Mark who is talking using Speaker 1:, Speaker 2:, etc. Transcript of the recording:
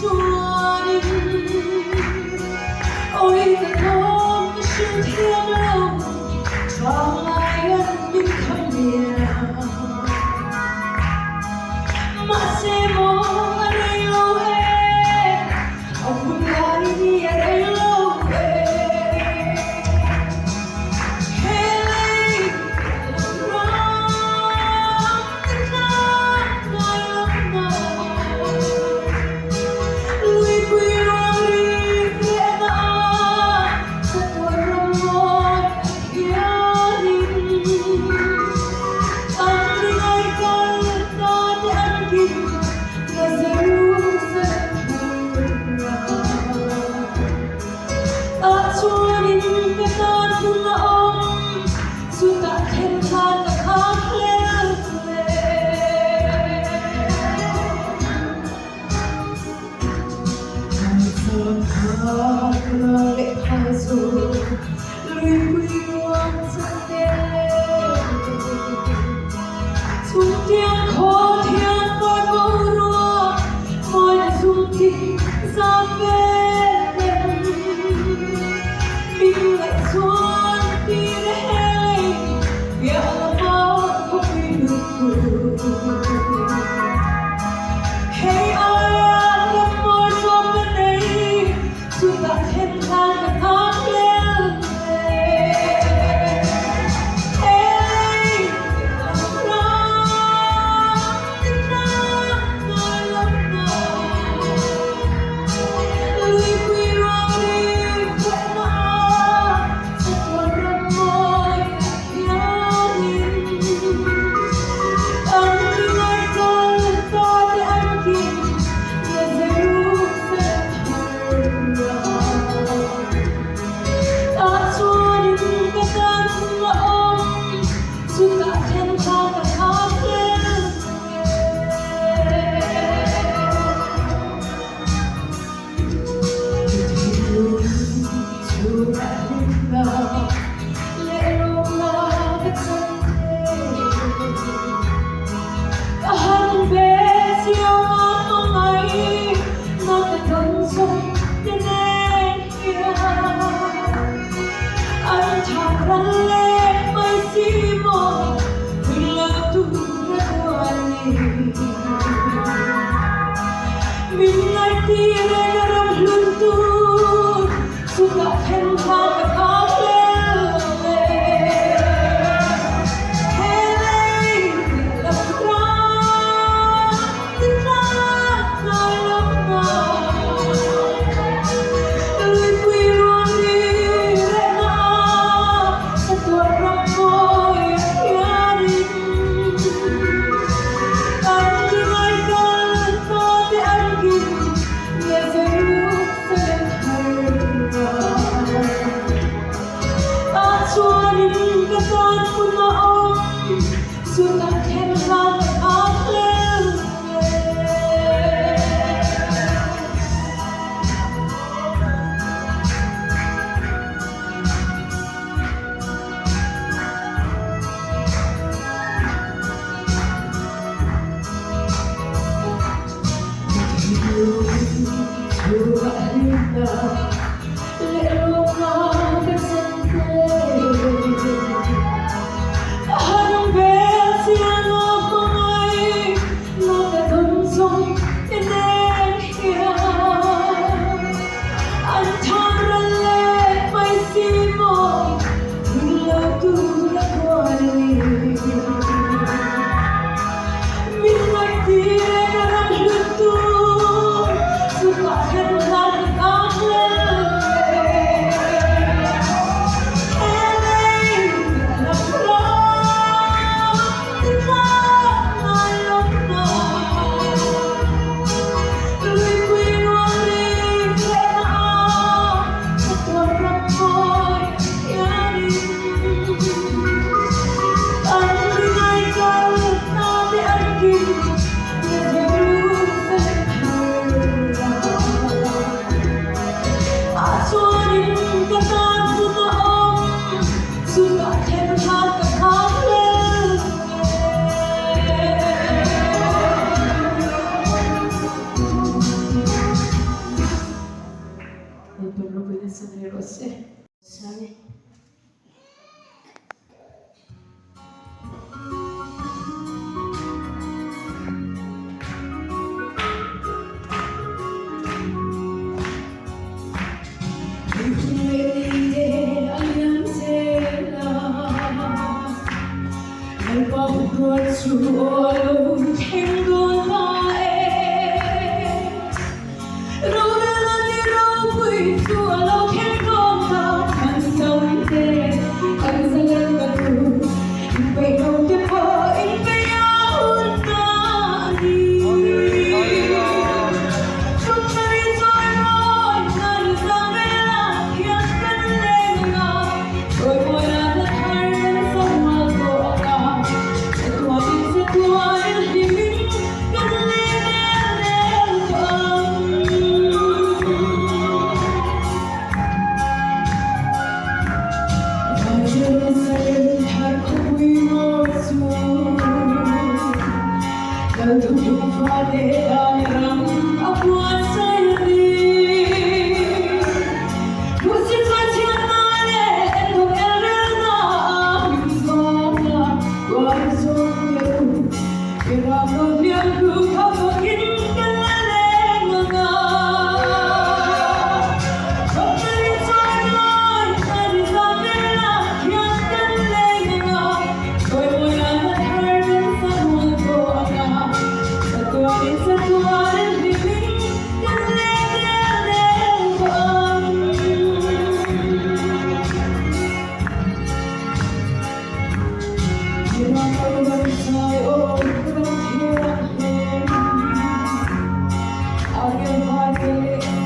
Speaker 1: chua đi. Ôi thật thơm cái sự thiêng lòng cho ai ân những thâm niềm mà sẽ mong ở đây lâu em ông cũng lại đi ở đây lâu em. Hey, lệ hai rồi lùi quy hoang dẫn đêm chung tiếng khó thiên và câu rùa môi dung tình ra bên em mình lại xuân đi đây việc là bao không bị được hey ai lắm môi cho bên đây chúng ta thêm thang và thoát lên hey nói lắm lùi quy hoang đi quên nó sẽ còn râm môi nhớ nhìn anh đi ngay con ta để anh kìm là giây lúc sẽ ta xua những cái cơn mộng chúng ta thêm thang và thoát lên thì luôn chưa anh nào lẽ lúc nào biết rằng anh bé siêu ngon ngày nó thật thân sống đến em kia anh chẳng răn lẽ mai xí mong mình là tu ra của anh mình lại đi đây là rộng luôn tu chúng ta thêm thang và khó lên chúng ta thêm thang và thoát lên chưa anh nào lẽ lúc nào biết rằng anh bé riêng không ai nó đã thân sống đến em kia anh thang ra lệ mai xí mong mình là tu đã qua đi mình lại đi ra răng lưng tu chúng ta thêm thang thoát lên você. Sabe? I